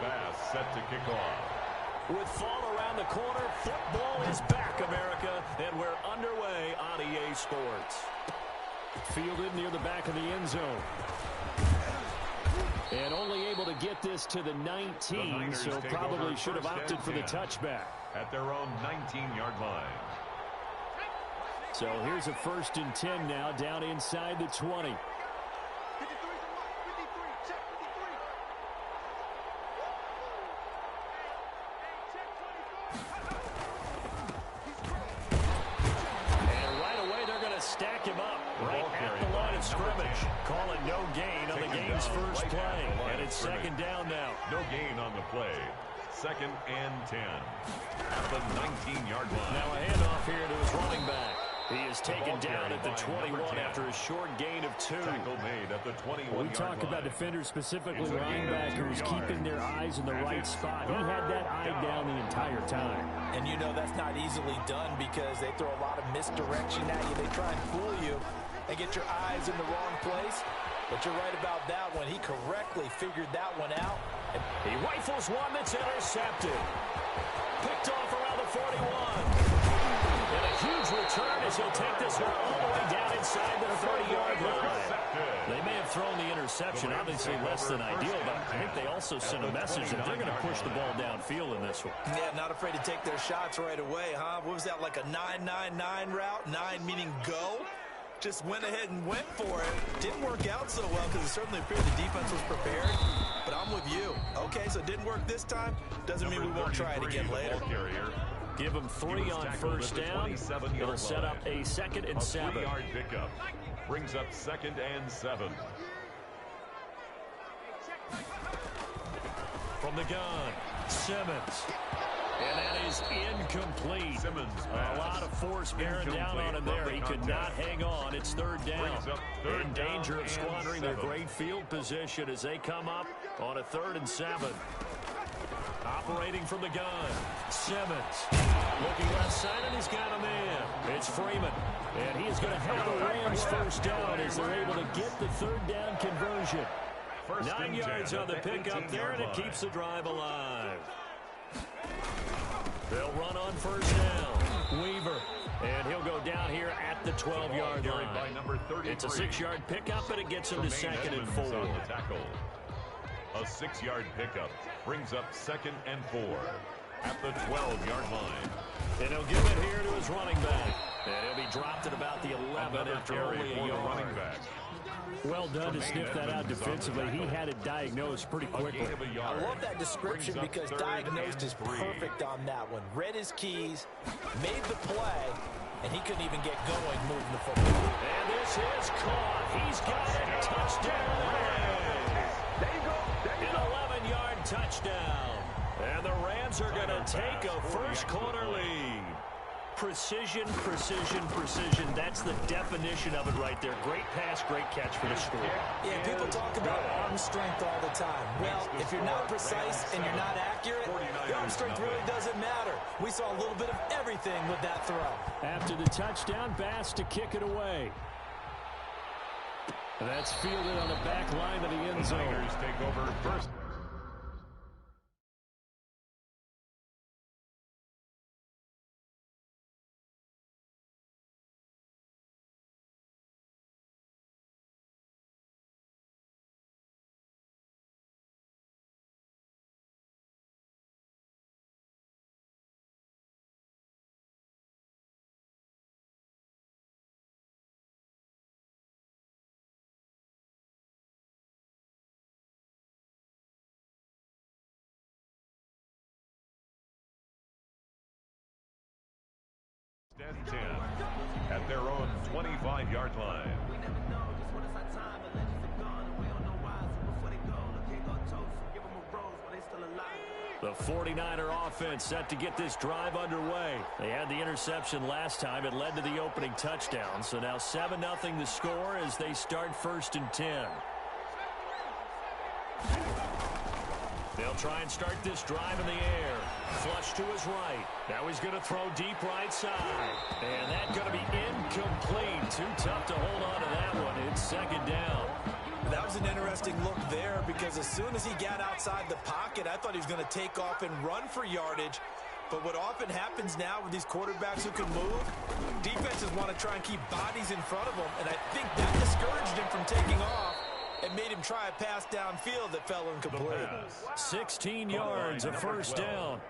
pass set to kick off. With fall around the corner, football is back, America, and we're underway on EA Sports. Fielded near the back of the end zone. And only able to get this to the 19, so probably should have opted for the touchback. At their own 19-yard line. So here's a 1st and 10 now, down inside the 20. And right away they're going to stack him up right at the line of scrimmage. Call it no gain on the game's first play. And it's 2nd down now. No gain on the play. 2nd and 10 at the 19-yard line. Now a handoff here to his running back. He is taken down at the 21 after a short gain of 2. Tackle made at the 21-yard line. We talk about defenders, specifically linebackers, keeping their eyes in the right spot. He had that eye down the entire time. And you know that's not easily done because they throw a lot of misdirection at you. They try and fool you and get your eyes in the wrong place. But you're right about that one. He correctly figured that one out. He rifles one that's intercepted. Picked off around the 41. And a huge return as he'll take this one all the way down inside the 30-yard line. They may have thrown the interception, obviously less than ideal, but I think they also sent a message that they're going to push the ball downfield in this one. Yeah, not afraid to take their shots right away, huh? What was that, like a 9-9-9 route? 9 meaning go? Just went ahead and went for it. Didn't work out so well because it certainly appeared the defense was prepared. But I'm with you. Okay, so it didn't work this time. Doesn't mean we won't try it again later. Give him 3 on 1st down. It'll set up a 2nd and 7. 3-yard pickup brings up 2nd and 7. From the gun, Simmons. And that is incomplete. Simmons a lot of force bearing down on him there. He could not hang on. It's 3rd down. In danger of squandering their great field position as they come up on a 3rd and 7. Operating from the gun, Simmons. Looking left side, and he's got a man. It's Freeman. And he is going to help the Rams 1st down as they're able to get the 3rd down conversion. 9 yards on the pickup there, and it keeps the drive alive. They'll run on 1st down. Weaver. And he'll go down here at the 12-yard line. It's a 6-yard pickup, and it gets him to 2nd and 4. A 6-yard pickup brings up 2nd and 4 at the 12-yard line. And he'll give it here to his running back. And he'll be dropped at about the 11 after only a yard. Running back. Well done to sniff that out defensively. He had it diagnosed pretty quickly. I love that description because diagnosed is perfect on that one. Read his keys, made the play, and he couldn't even get going moving the football. And this is caught. He's got it. Touchdown. An 11-yard touchdown. And the Rams are going to take a first-quarter lead. Precision, precision, precision. That's the definition of it right there. Great pass, great catch for the score. Yeah, people talk about arm strength all the time. Well, if you're not precise and you're not accurate, the arm strength really doesn't matter. We saw a little bit of everything with that throw. After the touchdown, Bass to kick it away. That's fielded on the back line of the end zone. Tigers take over first. And 10 at their own 25-yard line. The 49er offense set to get this drive underway. They had the interception last time. It led to the opening touchdown. So now 7-0 the score as they start 1st and 10. They'll try and start this drive in the air. Flush to his right. Now he's going to throw deep right side. And that's going to be incomplete. Too tough to hold on to that one. It's 2nd down. That was an interesting look there because as soon as he got outside the pocket, I thought he was going to take off and run for yardage. But what often happens now with these quarterbacks who can move, defenses want to try and keep bodies in front of them, and I think that discouraged him from taking off and made him try a pass downfield that fell incomplete. 16 yards, a first down.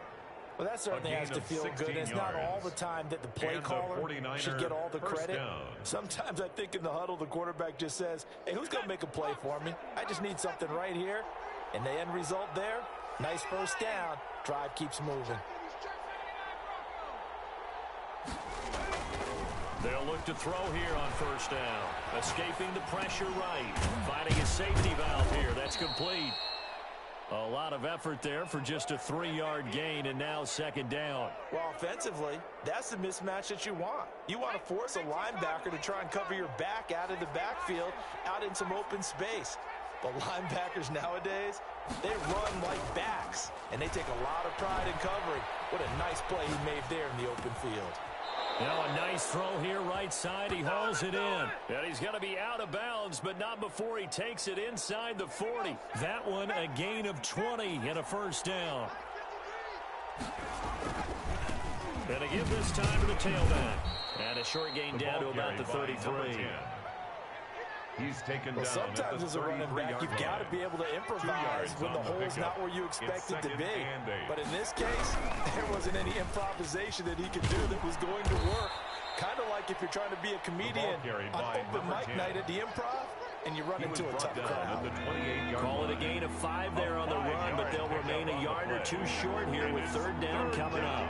Well, that certainly has to feel good. It's not all the time that the play caller should get all the credit. Sometimes I think in the huddle, the quarterback just says, hey, who's going to make a play for me? I just need something right here. And the end result there, nice first down. Drive keeps moving. They'll look to throw here on first down. Escaping the pressure right. Finding his safety valve here. That's complete. A lot of effort there for just a 3-yard gain, and now second down. Well, offensively, that's the mismatch that you want. You want to force a linebacker to try and cover your back out of the backfield, out in some open space. But linebackers nowadays, they run like backs, and they take a lot of pride in covering. What a nice play he made there in the open field. Now a nice throw here right side. He hauls it in. And he's going to be out of bounds, but not before he takes it inside the 40. That one a gain of 20 and a first down. And a give this time to the tailback. And a short gain down to about the 33. He's taken well, down. Sometimes as a running back, you've got to be able to improvise when the hole's not where you expect it to be. But in this case, there wasn't any improvisation that he could do that was going to work. Kind of like if you're trying to be a comedian on open mic night at the Improv, and you run into a tough crowd. Call it a gain of 5 there on the run, but they'll remain a yard or two short here with third down coming up.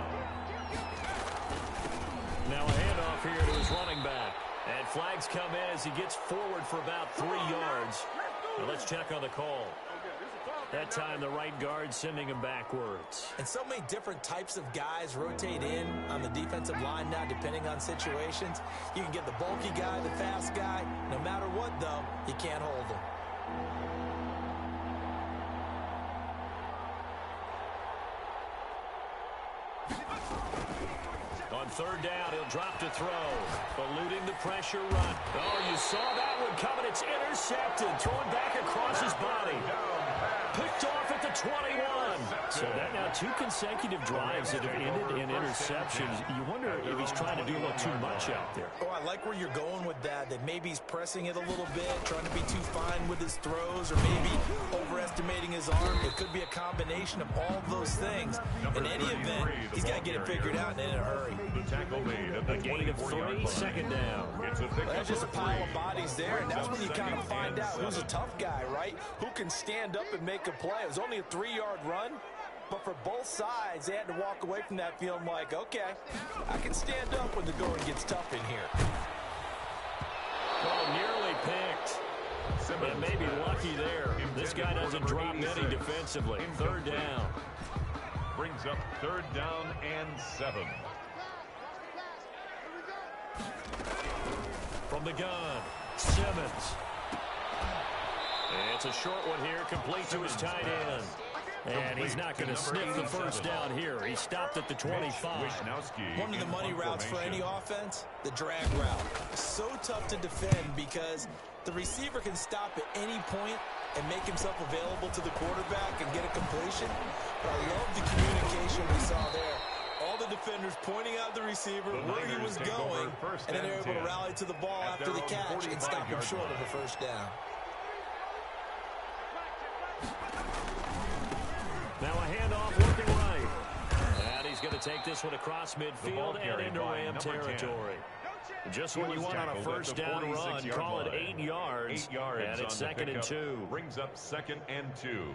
Now a handoff here to his running back. And flags come in as he gets forward for about 3 yards. Now let's check on the call. That time the right guard sending him backwards. And so many different types of guys rotate in on the defensive line now depending on situations. You can get the bulky guy, the fast guy. No matter what, though, you can't hold him. On third down, he'll drop to throw. Eluding the pressure run. Oh, you saw that one coming. It's intercepted. Throwing back across his body. Picked off at the 21. So that now 2 consecutive drives that have ended in interceptions. You wonder if he's trying to do a little too much out there. Oh, I like where you're going with that maybe he's pressing it a little bit, trying to be too fine with his throws, or maybe overestimating his arm. It could be a combination of all those things. In any event, he's got to get it figured out and in a hurry. A gain of 3, second down. Well, there's just a pile of bodies there, and that's when you kind of find out who's a tough guy, right? Who can stand up and make a play. It was only a 3-yard run, but for both sides, they had to walk away from that feeling like, okay, I can stand up when the going gets tough in here. Oh, nearly picked. And maybe lucky there. This guy doesn't drop many defensively. Third down. Brings up third down and 7. From the gun, Simmons. It's a short one here, complete to his tight end. And he's not going to sniff the first down here. He stopped at the 25. One of the money routes for any offense, the drag route. So tough to defend because the receiver can stop at any point and make himself available to the quarterback and get a completion. But I love the communication we saw there. All the defenders pointing out the receiver, where he was going, and then they're able to rally to the ball after the catch and stop him short of the first down. Now a handoff looking right. And he's going to take this one across midfield and into Ram territory. Just when you want on a first down run, call it 8 yards. And it's second and 2. Brings up second and 2.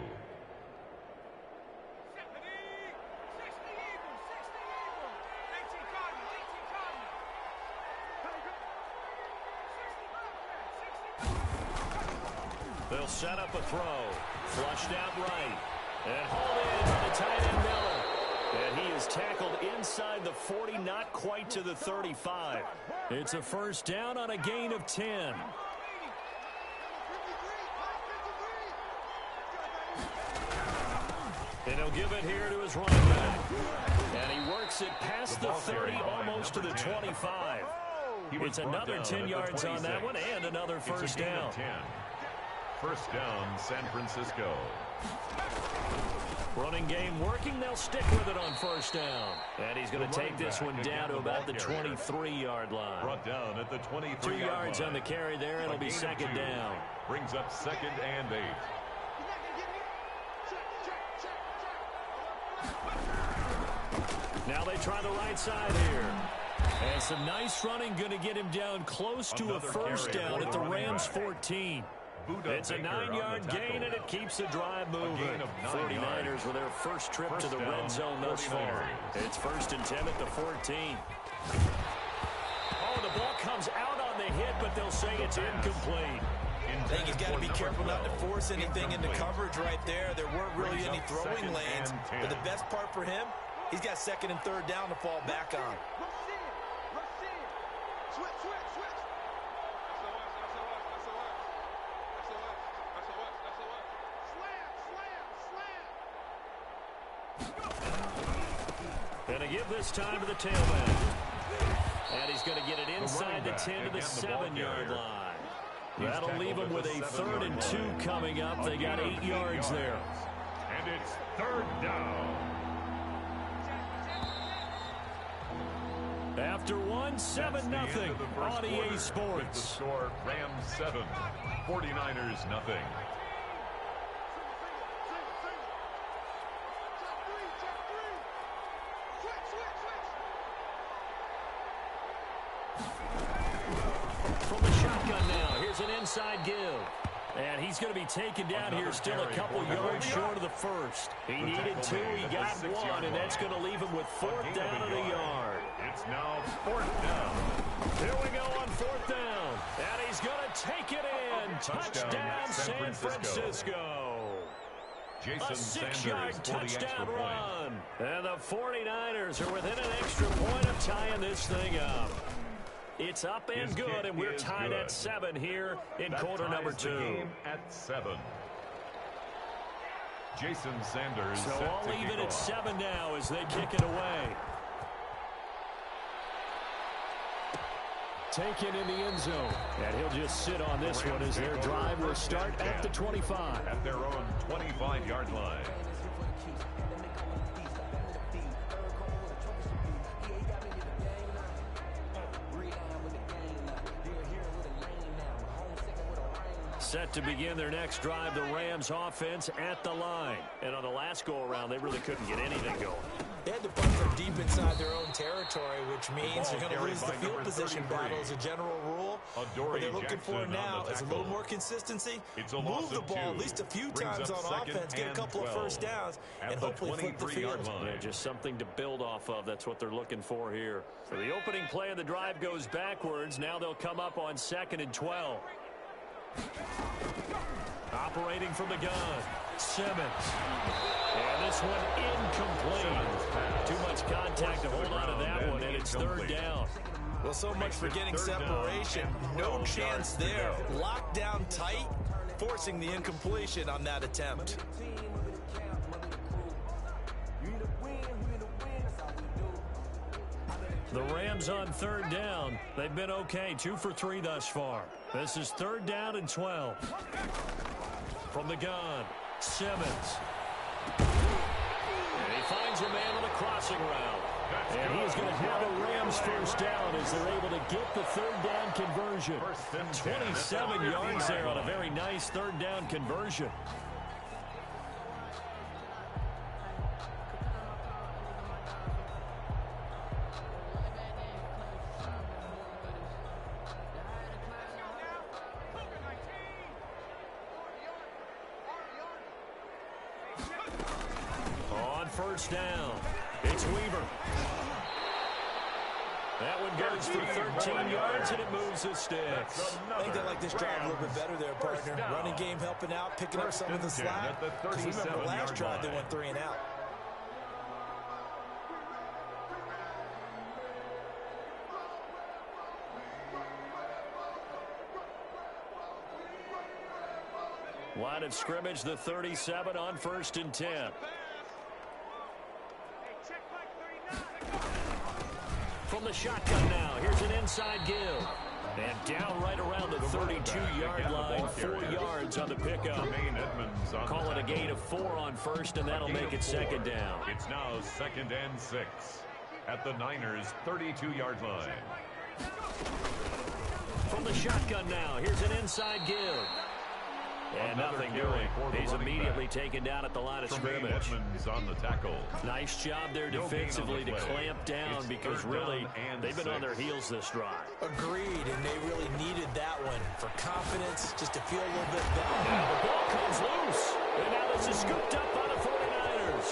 They'll set up a throw. Flushed out right. And hauled in by the tight end Miller. And he is tackled inside the 40, not quite to the 35. It's a first down on a gain of 10. And he'll give it here to his running back. And he works it past the 30, almost to the 25. It's another 10 yards on that one and another first down. First down, San Francisco. Running game working. They'll stick with it on first down. And he's going to take this one down to about the 23-yard line. Brought down at the 23-yard 2 yards line. on the carry there. It'll be second down. Brings up 2nd and 8. Now they try the right side here. And some nice running, going to get him down close to a first down at the Rams 14. It's a 9-yard gain, and it keeps the drive moving. 49ers with their first trip to the red zone thus far. It's 1st and 10 at the 14. Oh, the ball comes out on the hit, but they'll say it's incomplete. I think he's got to be careful not to force anything into coverage right there. There weren't really any throwing lanes, but the best part for him, he's got 2nd and 3rd down to fall back on. Going to give this time to the tailback. And he's going to get it inside the 10 to the 7-yard line. That'll leave him with a 3rd and 2 coming up. They got 8 yards there. And it's 3rd down. After 7-0 on EA Sports. The score, Rams 7, 49ers nothing. From the shotgun now, here's an inside give. And he's going to be taken down here, still a couple yards short of the first. He needed 2, he got 1, and that's going to leave him with 4th down and a yard. It's now 4th down. Here we go on 4th down. And he's going to take it in. Touchdown, San Francisco. A 6-yard touchdown run. And the 49ers are within an extra point of tying this thing up. It's up and good, and we're tied at 7 here in quarter number 2. Game at 7. Jason Sanders. So all even at 7 now as they kick it away. Taken in the end zone. And he'll just sit on this one as their drive will start at the 25. At their own 25-yard line. Set to begin their next drive, the Rams offense at the line. And on the last go-around, they really couldn't get anything going. They had to punt from deep inside their own territory, which means they're going to lose the field position battle as a general rule. What they're looking for now is a little more consistency, move the ball at least a few times on offense, get a couple of first downs, and hopefully flip the field. Yeah, just something to build off of. That's what they're looking for here. So the opening play of the drive goes backwards. Now they'll come up on 2nd and 12. Operating from the gun, Simmons. And this one incomplete. Too much contact to hold on to that one, and it's 3rd down. Well, so much for getting separation. No chance there. Locked down tight, forcing the incompletion on that attempt. The Rams on 3rd down. They've been okay, 2 for 3 thus far. This is 3rd down and 12. From the gun, Simmons. And he finds a man on a crossing route. And he's going to have a Rams first down as they're able to get the 3rd down conversion. 27 yards there on a very nice 3rd down conversion. First down. It's Weaver. That one goes for 13 yards, and it moves the sticks. I think they like this drive a little bit better there, partner. Running game helping out, picking up some of the slack. Because remember, last drive they went 3 and out. Line of scrimmage, the 37 on 1st and 10. From the shotgun now, here's an inside give. And down right around the 32-yard line, 4 yards on the pickup. Call it a gain of 4 on first, and that'll make it second down. It's now 2nd and 6 at the Niners' 32-yard line. From the shotgun now, here's an inside give. And nothing doing. He's immediately taken down at the line of scrimmage. On the tackle. Nice job there defensively to clamp down because really they've been on their heels this drive. Agreed, and they really needed that one for confidence, just to feel a little bit better. Now the ball comes loose. And now this is scooped up by the 49ers.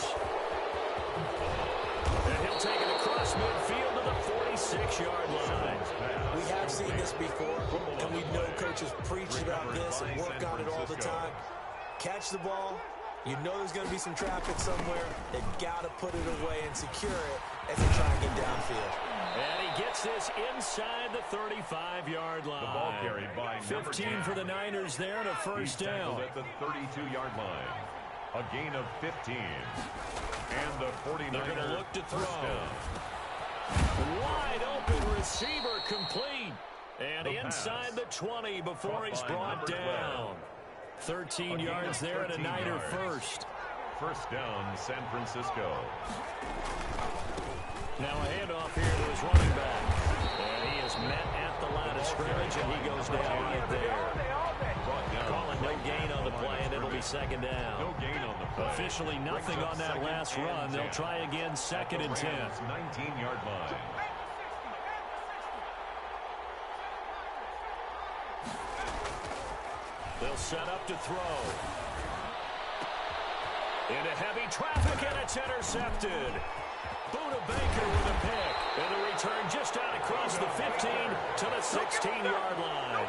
And he'll take it across midfield to the 46-yard line. We have seen this before, and we know coaches preach about this and work on it all the time. Catch the ball. You know there's going to be some traffic somewhere. They've got to put it away and secure it as they try and get downfield. And he gets this inside the 35-yard line. The ball carried by 15 for the Niners there and a first down. At the 32-yard line. A gain of 15. And the 49ers They're going to look to throw. Wide open receiver complete. And inside the 20 before he's brought down. 13 yards there and a Niner first. First down, San Francisco. Now a handoff here to his running back. And he is met at the line of scrimmage, and he goes down right there. Calling no gain on the play, and it'll be second down. No gain on the play. Officially nothing on that last run. They'll try again 2nd and 10. 19-yard line. They'll set up to throw. Into heavy traffic, and it's intercepted. Buda Baker with a pick. And the return just out across the 15 to the 16-yard line.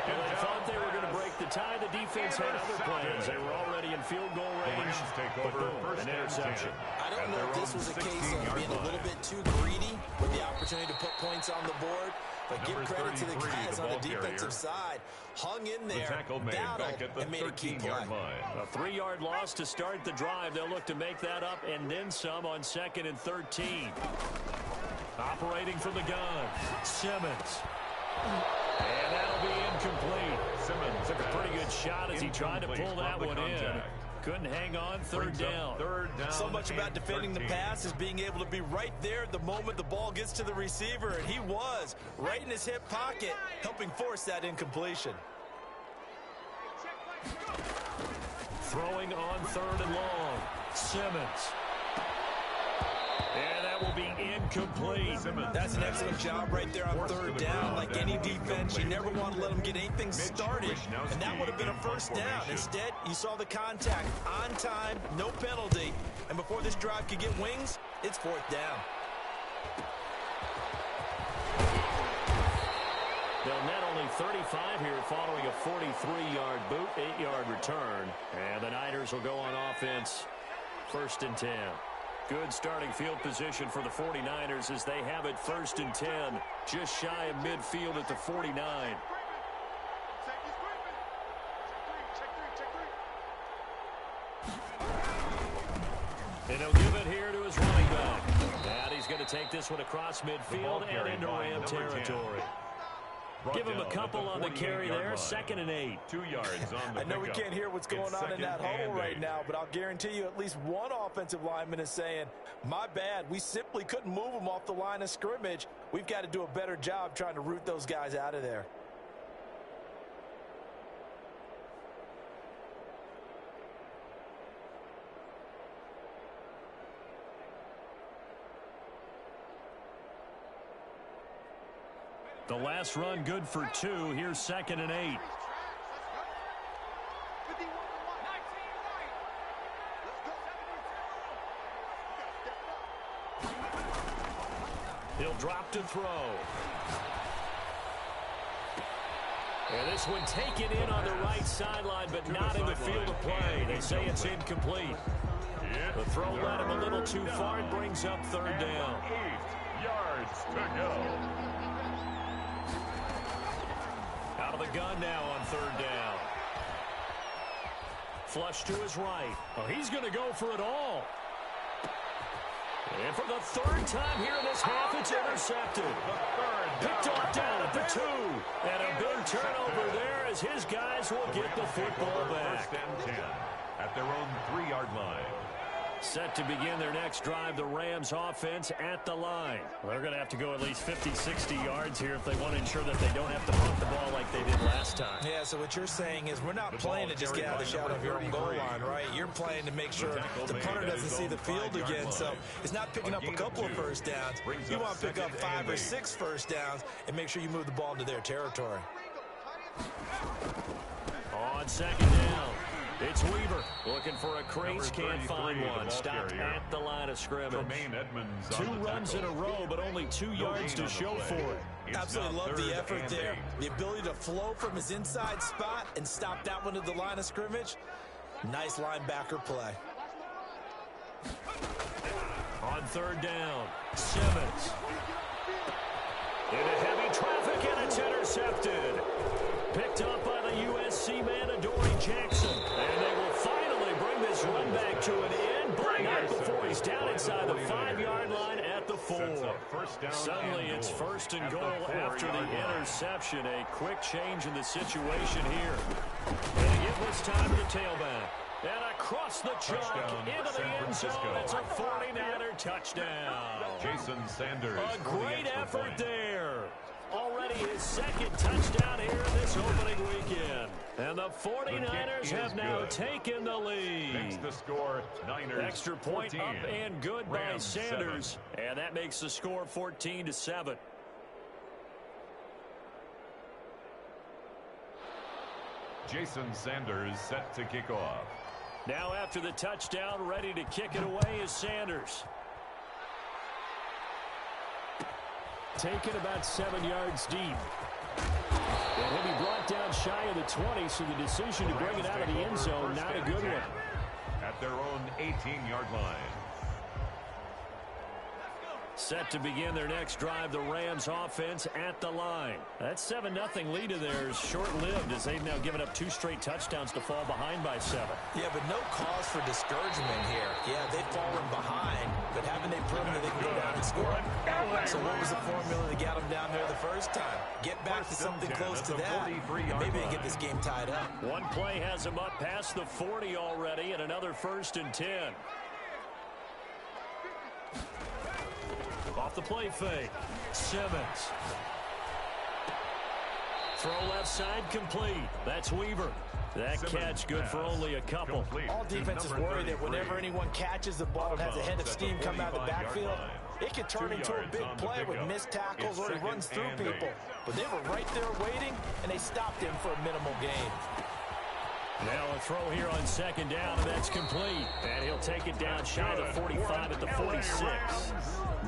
And they thought they were going to break the tie. The defense had other plans. They were already in field goal range. But boom, an interception. I don't know if this was a case of being a little bit too greedy with the opportunity to put points on the board. But give credit to the guys on the defensive side. Hung in there, battled, and made a key play. A 3-yard loss to start the drive. They'll look to make that up and then some on 2nd and 13. Operating from the gun, Simmons. And that'll be incomplete. Simmons took a pretty good shot as he tried to pull that one in. Couldn't hang on. Third down. So much about defending the pass is being able to be right there at the moment the ball gets to the receiver, and he was right in his hip pocket, helping force that incompletion. Throwing on 3rd and long. Simmons. And that will be incomplete. That's an excellent job right there on 3rd down. Like any defense, you never want to let them get anything started. And that would have been a first down. Instead, you saw the contact on time, no penalty. And before this drive could get wings, it's 4th down. They'll net only 35 here following a 43-yard boot, 8-yard return. And the Niners will go on offense. 1st and 10. Good starting field position for the 49ers as they have it 1st and 10. Just shy of midfield at the 49. And he'll give it here to his running back. And he's going to take this one across midfield and into Ram territory. Give him a couple on the carry there. 2nd and 8. 2 yards on the I know we can't hear what's going on in that huddle right now, but I'll guarantee you at least one offensive lineman is saying, my bad, we simply couldn't move them off the line of scrimmage. We've got to do a better job trying to root those guys out of there. The last run good for 2. Here's 2nd and 8. He'll drop to throw. And this one taken in on the right sideline, but not in the field of play. They say it's incomplete. The throw led him a little too far and brings up 3rd down. 8 yards to go. Out of the gun now on 3rd down. Flush to his right. Oh, he's going to go for it all. And for the third time here in this half, it's intercepted. Picked off down at the 2. And a big turnover there as his guys will get the football back. First and 10 at their own 3-yard line. Set to begin their next drive, the Rams offense at the line. Well, they're going to have to go at least 50, 60 yards here if they want to ensure that they don't have to punt the ball like they did last time. Yeah, so what you're saying is we're not playing to just get out of the shadow of your own goal line, right? You're playing to make sure the punter doesn't see the field again. So it's not picking up a couple of first downs. You want to pick up 5 or 6 first downs and make sure you move the ball into their territory. On second down, it's Weaver looking for a crease, can't find one. Stopped at the line of scrimmage. 2 runs in a row, but only 2 yards to show for it. Absolutely love the effort there. The ability to flow from his inside spot and stop that one at the line of scrimmage. Nice linebacker play. On third down, Simmons. Into heavy traffic, and it's intercepted. Picked up by the USC man, Adoree Jackson. And they will finally bring this run back to an end, but not before he's down inside the 5-yard line at the 4. Suddenly it's first and goal after the interception. A quick change in the situation here. And again this time to the tailback. And across the chalk into the end zone. It's a 49er touchdown. Jason Sanders. A great effort there. Already his second touchdown here this opening weekend. And the 49ers have now taken the lead. Makes the score Niners Extra point 14. up and good by Rams Sanders. 7. And that makes the score 14-7. Jason Sanders set to kick off. Now after the touchdown, ready to kick it away is Sanders. Taken about 7 yards deep. And he'll be brought down shy of the 20, so the decision to bring it out of the end zone, not a good one. At their own 18-yard line. Set to begin their next drive, the Rams offense at the line. That 7-0 lead of theirs short-lived as they've now given up 2 straight touchdowns to fall behind by 7. Yeah, but no cause for discouragement here. Yeah, they've fallen behind, but haven't they proven that they can go down and score? So what was the formula that got them down there the first time? Get back to something close to that, and maybe they get this game tied up. One play has them up past the 40 already, and another 1st and 10. Off the play fake, Simmons. Throw left side complete. That's Weaver. That catch good for only a couple. All defenses worry that whenever anyone catches the ball and has a head of steam come out of the backfield, it could turn into a big play with missed tackles or he runs through people. But they were right there waiting, and they stopped him for a minimal gain. Now a throw here on second down, and that's complete. And he'll take it down shy of the 45 at the 46.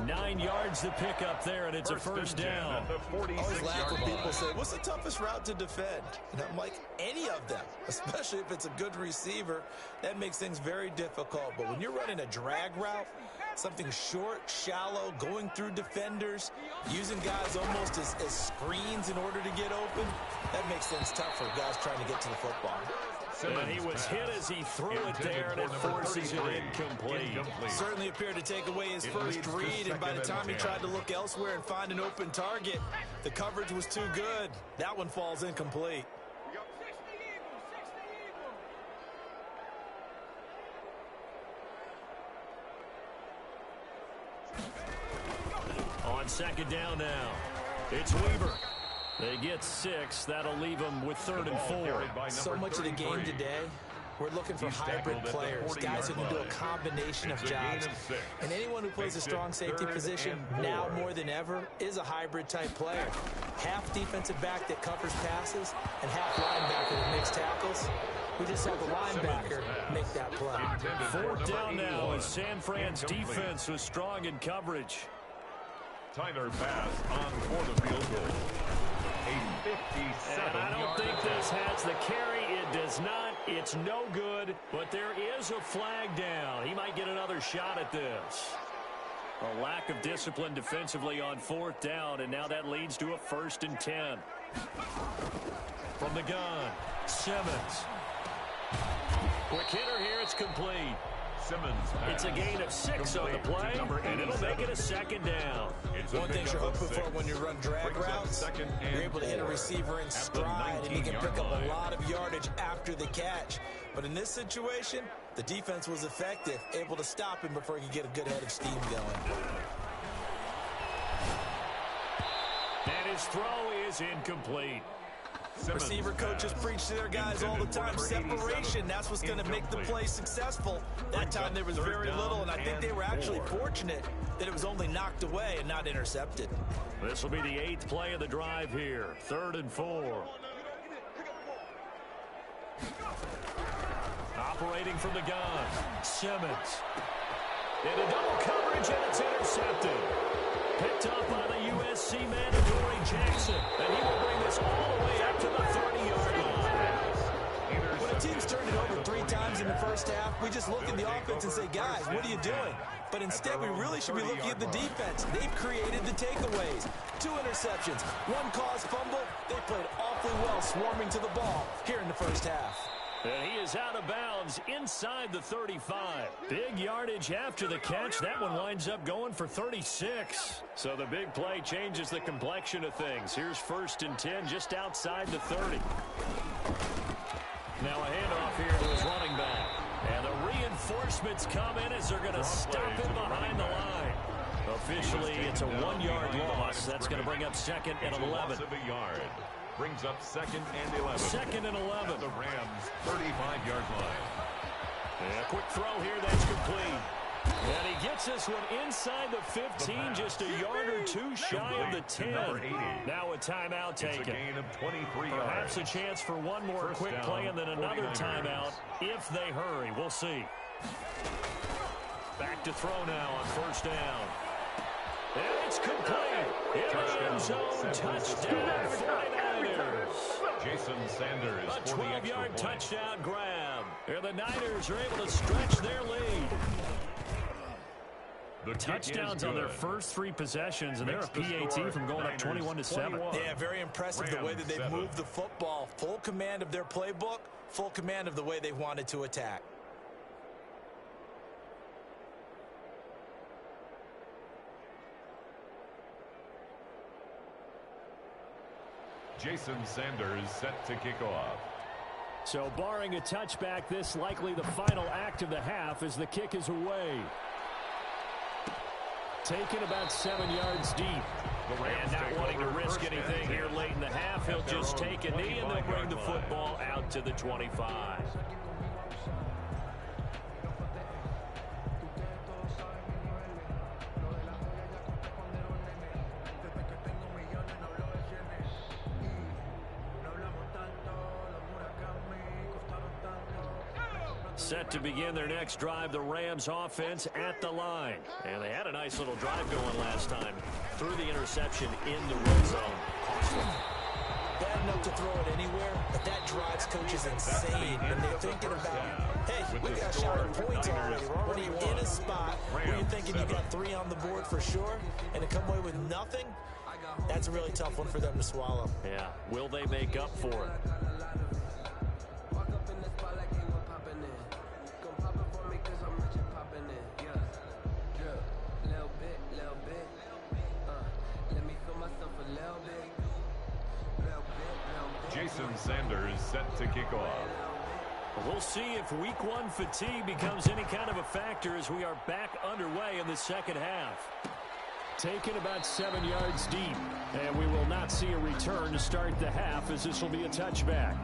9 yards to pick up there, and it's a first down. I always laugh when people say, what's the toughest route to defend? And I'm like, any of them, especially if it's a good receiver. That makes things very difficult. But when you're running a drag route, something short, shallow, going through defenders, using guys almost as screens in order to get open, that makes things tough for guys trying to get to the football. And he was hit as he threw it there, and it forces it incomplete. Certainly appeared to take away his first read, and by the time he tried to look elsewhere and find an open target, the coverage was too good. That one falls incomplete. On second down now, it's Weaver. They get 6. That'll leave them with 3rd and 4. So much of the game today, we're looking for hybrid players, guys who can do a combination of jobs. And anyone who plays a strong safety position, now more than ever, is a hybrid-type player. Half defensive back that covers passes and half linebacker that makes tackles. We just saw the linebacker make that play. 4th down now as San Fran's defense was strong in coverage. Tyler Bass on for the field goal. A 57. And I don't think this has the carry. It does not. It's no good. But there is a flag down. He might get another shot at this. A lack of discipline defensively on 4th down, and now that leads to a 1st and 10. From the gun, Simmons. Quick hitter here. It's complete. It's a gain of 6 on the play, and it'll make it a second down. One thing you're hoping for when you run drag routes, you're able to hit a receiver in stride, and he can pick up a lot of yardage after the catch. But in this situation, the defense was effective, able to stop him before he could get a good head of steam going. And his throw is incomplete. Receiver coaches preach to their guys all the time. Separation, that's what's going to make the play successful. That time there was very little, and I think they were actually fortunate that it was only knocked away and not intercepted. This will be the 8th play of the drive here. 3rd and 4. Operating from the gun, Simmons. Into double coverage, and it's intercepted. Picked up by the USC man, Adoree Jackson. And he will bring this all the way up to the 30-yard line. When a team's turned it over 3 times in the first half, we just look at the offense and say, guys, what are you doing? But instead, we really should be looking at the defense. They've created the takeaways. 2 interceptions, 1 caused fumble. They played awfully well swarming to the ball here in the first half. And he is out of bounds inside the 35. Big yardage after the catch. That one winds up going for 36. So the big play changes the complexion of things. Here's 1st and 10 just outside the 30. Now a handoff here to his running back. And the reinforcements come in as they're going to stop him behind the line. Officially, it's a 1-yard loss. That's going to bring up 2nd and 11. Brings up 2nd and 11. 2nd and 11. At the Rams' 35-yard line. And a quick throw here that's complete. And he gets this one inside the 15, just a yard or 2 shy of the 10. Now a timeout taken. It's a gain of 23 yards. Perhaps a chance for one more quick play and then another timeout if they hurry. We'll see. Back to throw now on 1st down. And it's complete. In the end zone, touchdown, 49ers. Jason Sanders a 12-yard touchdown grab. And the Niners are able to stretch their lead. The touchdowns on their first 3 possessions, and they're a PAT from going up 21-7. Yeah, very impressive the way that they've moved the football. Full command of their playbook, full command of the way they wanted to attack. Jason Sanders set to kick off. So barring a touchback, this likely the final act of the half as the kick is away. Taken about 7 yards deep. And not wanting to risk anything here late in the half, he'll just take a knee and they'll bring the football out to the 25. Set to begin their next drive, the Rams offense at the line. And they had a nice little drive going last time. Threw the interception in the red zone. Bad enough to throw it anywhere, but that drives coaches insane when they're thinking about, hey, we got a shot at points already. We're already in a spot where you're thinking you got 3 on the board for sure, and to come away with nothing, that's a really tough one for them to swallow. Yeah, will they make up for it? Jason Sanders set to kick off. We'll see if week 1 fatigue becomes any kind of a factor as we are back underway in the second half. Taken about 7 yards deep, and we will not see a return to start the half as this will be a touchback.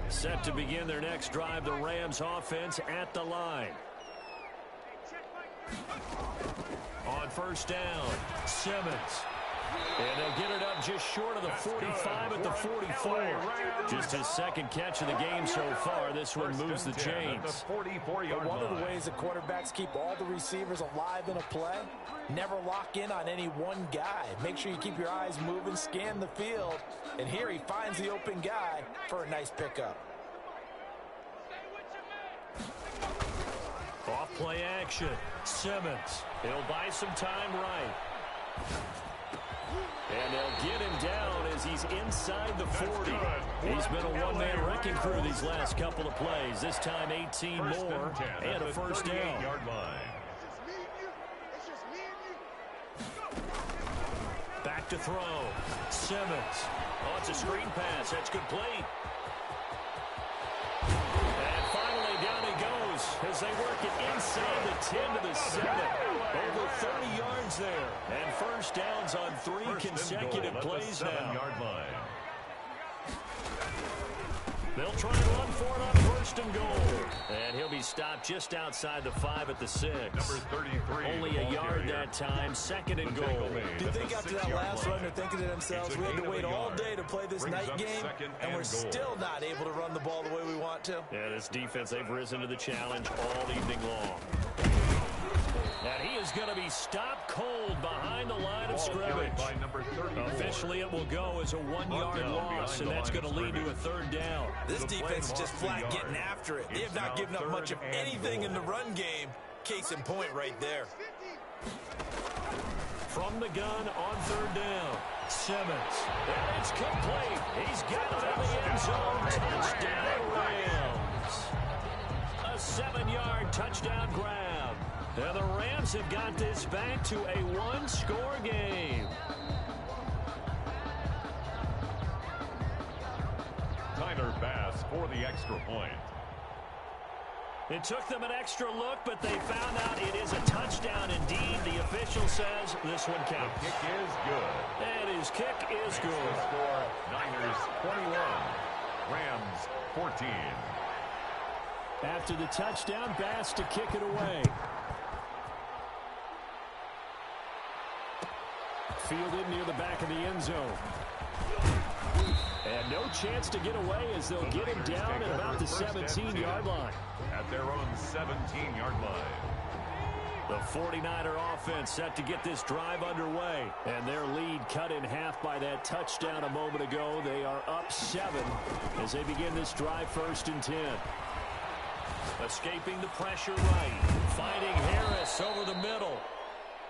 Set to begin their next drive, the Rams offense at the line. On 1st down, Simmons. And they'll get it up just short of the 45 at the 44. Just his 2nd catch of the game so far. This one moves the chains. One of the ways that quarterbacks keep all the receivers alive in a play, never lock in on any one guy. Make sure you keep your eyes moving, scan the field. And here he finds the open guy for a nice pickup. Off play action. Simmons. He'll buy some time right. And they'll get him down as he's inside the 40. He's been a one-man wrecking crew these last couple of plays. This time 18 more and a first down. Back to throw. Simmons. Oh, it's a screen pass. That's complete. And finally down he goes as they work it inside the 10 to the 7. Over 30 yards there. And first downs on 3 consecutive plays now. They'll try and run for it on first and goal. And he'll be stopped just outside the 5 at the 6. Number 33. Only a yard that time. Second and goal. Do you think after that last run they're thinking to themselves, we had to wait all day to play this night game, and we're still not able to run the ball the way we want to? Yeah, this defense, they've risen to the challenge all evening long. And he is going to be stopped cold behind the line of scrimmage. Officially, it will go as a 1-yard loss, and that's going to lead to a third down. This defense is just flat getting after it. They have not given up much of anything in the run game. Case in point right there. From the gun on third down, Simmons. And it's complete. He's got it in the end zone. Touchdown, Rams. A 7-yard touchdown grab. And the Rams have got this back to a 1-score game. Tyler Bass for the extra point. It took them an extra look, but they found out it is a touchdown indeed. The official says this one counts. The kick is good. And his kick is good. Score, Niners 21, Rams 14. After the touchdown, Bass to kick it away. Fielded near the back of the end zone. And no chance to get away as they'll get him down at about the 17-yard line. At their own 17-yard line. The 49er offense set to get this drive underway. And their lead cut in half by that touchdown a moment ago. They are up 7 as they begin this drive first and 10. Escaping the pressure right. Finding Harris over the middle.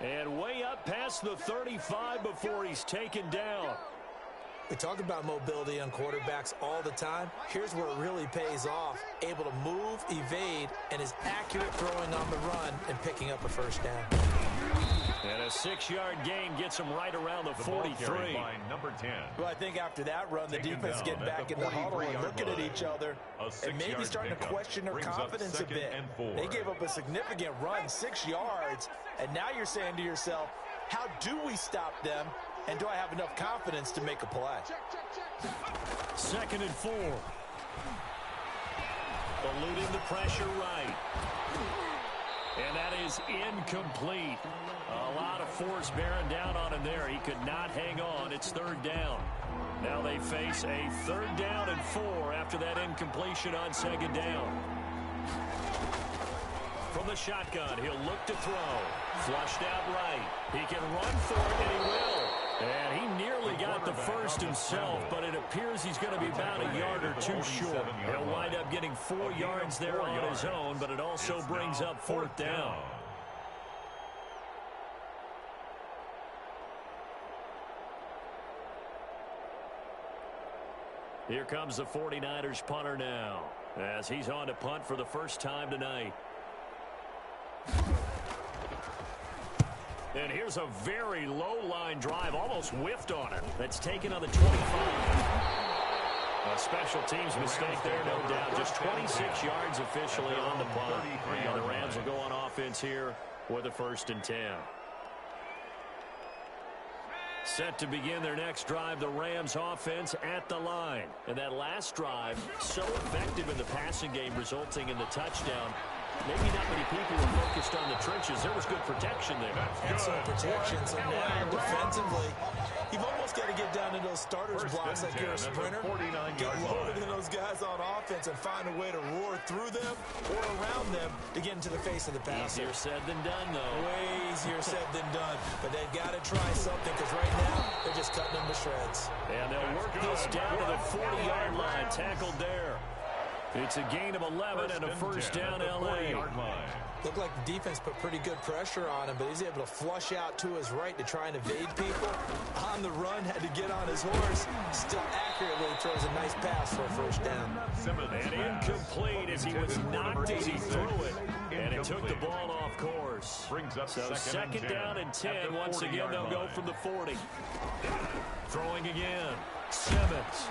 And way up past the 35 before he's taken down. We talk about mobility on quarterbacks all the time. Here's where it really pays off. Able to move, evade, and is accurate throwing on the run and picking up a first down. And a 6-yard gain gets him right around the 43. By number 10. Well, I think after that run, the defense getting back in the huddle and looking at each other and maybe starting to question their confidence a bit. They gave up a significant run, 6 yards, and now you're saying to yourself, how do we stop them? And do I have enough confidence to make a play? Second and 4. Eluding the pressure right. And that is incomplete. A lot of force bearing down on him there. He could not hang on. It's third down. Now they face a third down and 4 after that incompletion on second down. From the shotgun, he'll look to throw. Flushed out right. He can run for it, and he will. And he nearly got the first himself, but it appears he's going to be about a yard or two short. He'll wind up getting 4 yards there on his own, but it also brings up fourth down. Here comes the 49ers punter now, as he's on to punt for the first time tonight. And here's a very low-line drive, almost whiffed on it. That's taken on the 25. A special teams mistake there, no doubt. Just 26 yards officially on the punt. And the Rams will go on offense here with a first and 10. Set to begin their next drive, the Rams offense at the line. And that last drive, so effective in the passing game, resulting in the touchdown. Maybe not many people were focused on the trenches. There was good protection there. Excellent protection. So now defensively, you've almost got to get down to those starters blocks like you're a sprinter. Get lower than those guys on offense and find a way to roar through them or around them to get into the face of the passer. Easier said than done, though. Way easier said than done. But they've got to try something because right now they're just cutting them to shreds. And they'll work this down to the 40-yard line. Tackled there. It's a gain of 11 and a first down, L.A. Looked like the defense put pretty good pressure on him, but he's able to flush out to his right to try and evade people. On the run, had to get on his horse. Still accurately throws a nice pass for a first down. And incomplete as he was knocked as he threw it. And it took the ball off course. So second down and 10. Once again, they'll go from the 40. Throwing again. Simmons.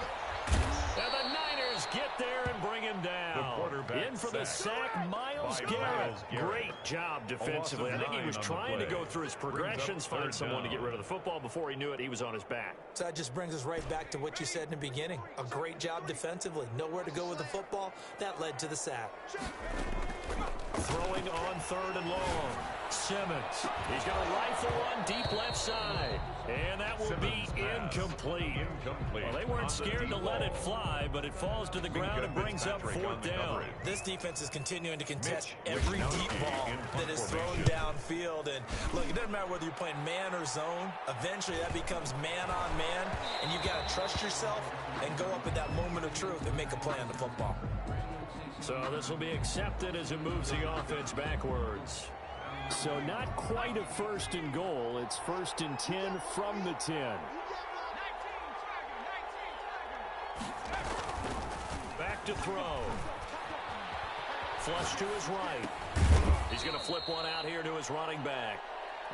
And the Niners get there and bring him down. In for the sack, Myles Garrett. Great job defensively. I think he was trying to go through his progressions, find someone to get rid of the football. Before he knew it, he was on his back. So that just brings us right back to what you said in the beginning. A great job defensively. Nowhere to go with the football. That led to the sack. Throwing on third and long. Simmons. He's got a rifle one deep left side. And that will be incomplete. Well, they weren't scared to let it fly, but it falls to the ground and brings up fourth down. This defense is continuing to contest every deep ball that is thrown downfield. And look, it doesn't matter whether you're playing man or zone. Eventually that becomes man on man, and you've got to trust yourself and go up at that moment of truth and make a play on the football. So this will be accepted as it moves the offense backwards. So not quite a first and goal. It's first and 10 from the 10. Back to throw. Flush to his right. He's going to flip one out here to his running back.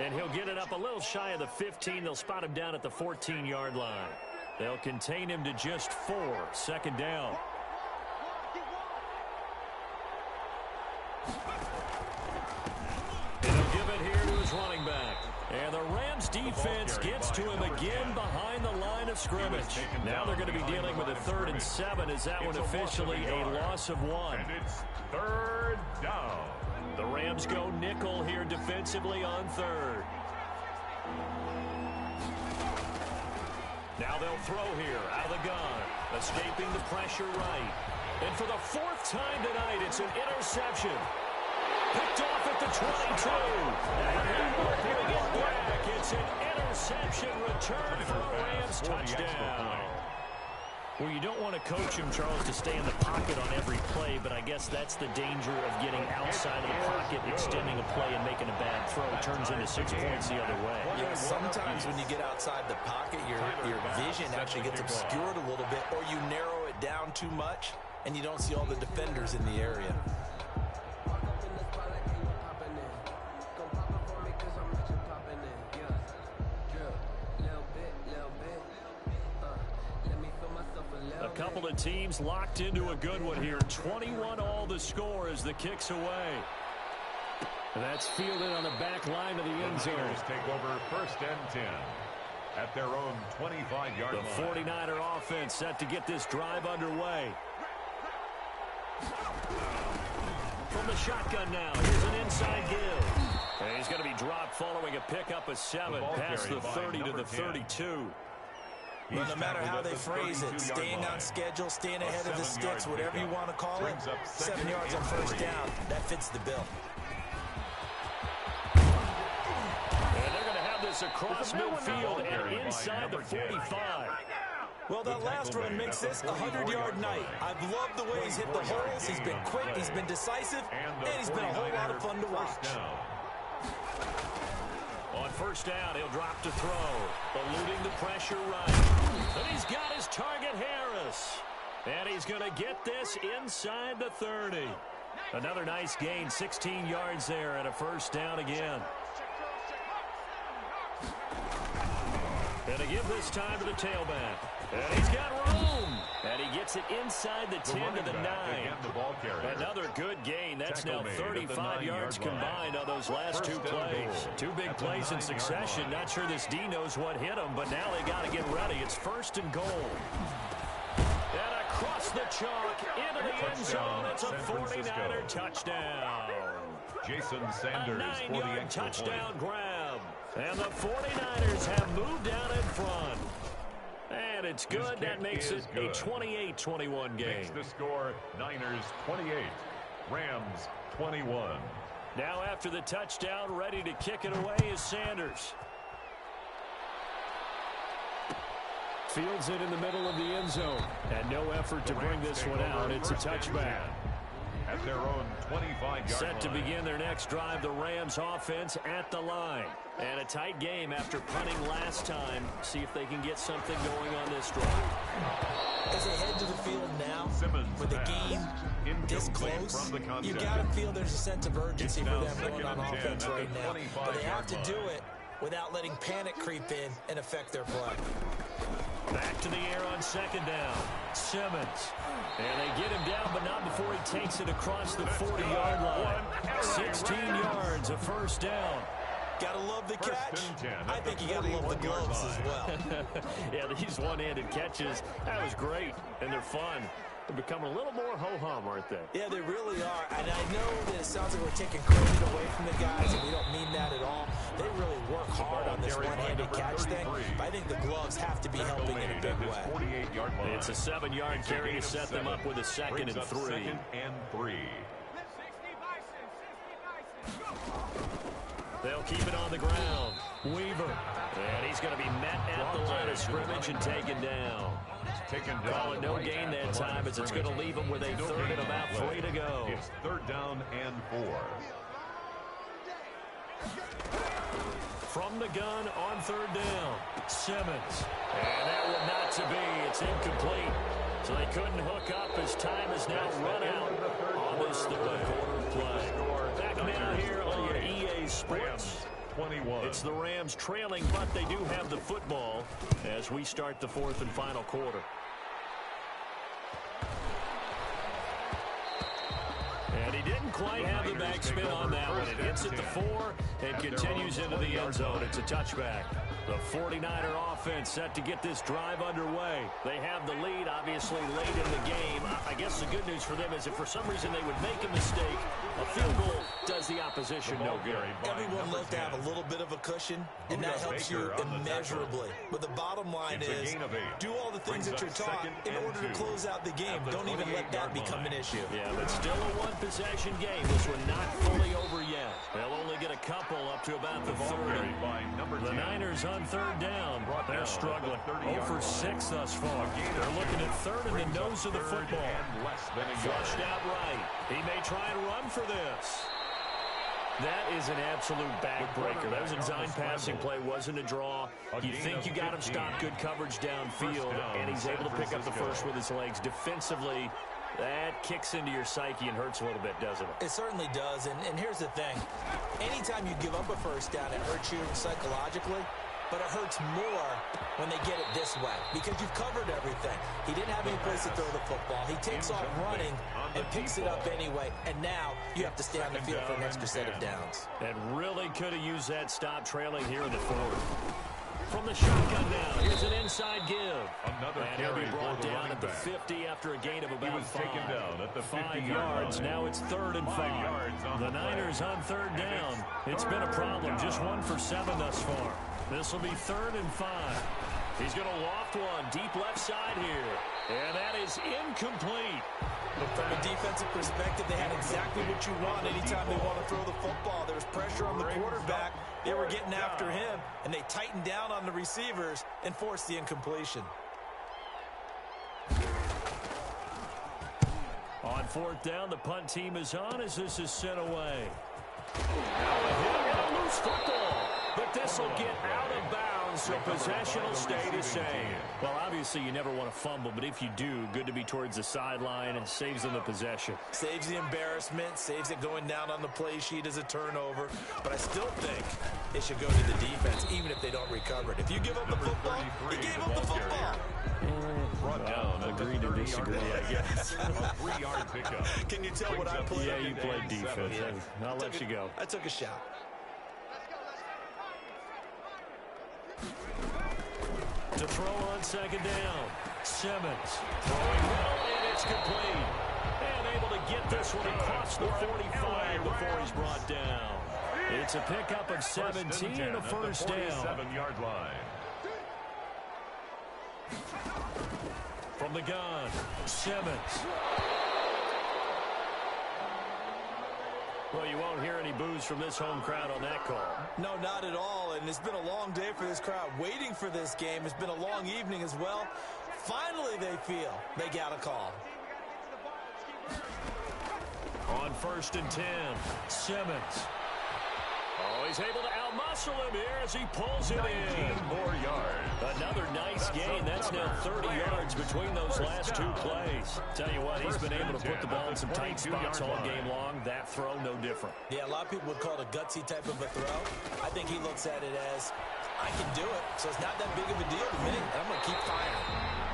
And he'll get it up a little shy of the 15. They'll spot him down at the 14-yard line. They'll contain him to just 4. Second down. Running back. And the Rams defense gets to him again behind the line of scrimmage. Now they're going to be dealing with a 3rd and 7 as that one officially a loss of 1. And it's 3rd down. The Rams go nickel here defensively on 3rd. Now they'll throw here out of the gun. Escaping the pressure right. And for the 4th time tonight, it's an interception. Picked off at the 22. And they're bring it back. It's an interception return for a Rams touchdown. Well, you don't want to coach him, Charles, to stay in the pocket on every play, but I guess that's the danger of getting outside of the pocket, extending a play, and making a bad throw. It turns into 6 points the other way. Yeah, sometimes when you get outside the pocket, your vision actually gets obscured a little bit, or you narrow it down too much, and you don't see all the defenders in the area. A couple of teams locked into a good one here. 21 all the score as the kick's away. And that's fielded on the back line of the end zone. Take over 1st and 10 at their own 25-yard line. The 49er offense set to get this drive underway. From the shotgun now, here's an inside give. And he's going to be dropped following a pickup of 7 past the 30 to the 32. Well, no matter how they phrase it, staying on schedule, staying ahead of the sticks, whatever you want to call it, 7 yards on first down, that fits the bill. And they're going to have this across midfield and inside the 45. Well, that last run makes this a 100-yard night. I've loved the way he's hit the holes. He's been quick, he's been decisive, and he's been a whole lot of fun to watch. On first down, he'll drop to throw, eluding the pressure right. And he's got his target, Harris. And he's going to get this inside the 30. Another nice gain, 16 yards there, and a first down again. And to give this time to the tailback. And he's got room. And he gets it inside the 10 to the 9. Another good gain. That's now 35 yards combined on those last 2 plays. 2 big plays in succession. Not sure this D knows what hit him, but now they got to get ready. It's 1st and goal. And across the chalk into the end zone. It's a 49er touchdown. Jason Sanders a 9-yard touchdown grab. And the 49ers have moved out in front. And it's good. That makes it a 28-21 game. Makes the score Niners 28, Rams 21. Now after the touchdown, ready to kick it away is Sanders. Fields it in the middle of the end zone. And no effort to bring this one out. It's a touchback. At their own 25-yard Set to line. begin their next drive, the Rams offense at the line. And a tight game after punting last time. See if they can get something going on this drive. As they head to the field now, Simmons with the game this close, you got to feel there's a sense of urgency for them going on offense right now. But they have to do it without letting panic creep in and affect their play. Back to the air on second down. Simmons. And they get him down, but not before he takes it across the 40-yard line. 16 yards, a first down. Gotta love the catch. I think you gotta love the gloves as well. Yeah, these one-handed catches, that was great, and they're fun. They're becoming a little more ho-hum, aren't they? Yeah, they really are. And I know that it sounds like we're taking credit away from the guys, and we don't mean that at all. They really work hard on this one-handed catch thing. But I think the gloves have to be helping in a big way. It's a 7-yard carry to set them up with a 2nd and 3. They'll keep it on the ground. Weaver. And he's going to be met at the line of scrimmage and taken down. Call it no gain that time as it's going to leave him with a 3rd and about 3 to go. It's 3rd down and 4. From the gun on 3rd down. Simmons. And that one not to be. It's incomplete. So they couldn't hook up as time is now run out on this 3rd quarter play. Back now here on your EA Sports. 21. It's the Rams trailing, but they do have the football as we start the 4th and final quarter. And he didn't quite have the backspin on that one. It hits at the 4 and continues into the end zone. It's a touchback. The 49er offense set to get this drive underway. They have the lead, obviously, late in the game. I guess the good news for them is if for some reason they would make a mistake, a field goal does the opposition no good. Everyone loves to have a little bit of a cushion, and that helps you immeasurably. But the bottom line is, do all the things that you're taught in order to close out the game. Don't even let that become an issue. Yeah, but still a one-possession game. This one not fully over yet. They'll only get a couple up to about the 30. The Niners on 3rd down. They're struggling. 0 for 6 thus far. They're looking at 3rd in the nose of the football. Flushed out right. He may try and run for this. That is an absolute backbreaker. That was a design passing play. Wasn't a draw. You think you got him stopped, good coverage downfield, and he's able to pick up the first with his legs. Defensively, that kicks into your psyche and hurts a little bit, doesn't it? It certainly does, and here's the thing. Anytime you give up a first down, it hurts you psychologically, but it hurts more when they get it this way because you've covered everything. He didn't have any place to throw the football. He takes off running and picks it up anyway, and now you have to stay on the field for an extra set of downs. And really could have used that stop trailing here in the 4th. From the shotgun now, here's an inside give. And he'll be brought down at the 50 after a gain of about 5 yards. Now it's 3rd and 5. The Niners on 3rd down. It's been a problem. Just 1 for 7 thus far. This will be 3rd and 5. He's going to loft one deep left side here. And that is incomplete. But from a defensive perspective, they had exactly what you want anytime they want to throw the football. There was pressure on the quarterback. They were getting after him, and they tightened down on the receivers and forced the incompletion. On 4th down, the punt team is on as this is sent away. Now a hit and a loose football. But this will get out of bounds, so possession will stay the same. Well, obviously you never want to fumble, but if you do, good to be towards the sideline and saves them the possession. Saves the embarrassment, saves it going down on the play sheet as a turnover. But I still think it should go to the defense, even if they don't recover it. If you give up the football, you gave up the football. Agree to disagree, I guess. A 3-yard pickup. Can you tell what I played? Yeah, you played defense. I'll let you go. I took a shot. To throw on 2nd down. Simmons throwing well, and it's complete. And able to get this one across the 45 before he's brought down. It's a pickup of 17 and a first down. 47-yard line. From the gun, Simmons. Well, you won't hear any boos from this home crowd on that call. No, not at all. And it's been a long day for this crowd waiting for this game. It's been a long evening as well. Finally, they feel they got a call. On 1st and 10, Simmons. Oh, he's able to outmuscle him here as he pulls it in. More yards. Another nice gain. That's now 30 yards between those last two plays. Tell you what, he's been able to put the ball in some tight spots all game long. That throw, no different. Yeah, a lot of people would call it a gutsy type of a throw. I think he looks at it as, I can do it, so it's not that big of a deal to me. I'm going to keep firing.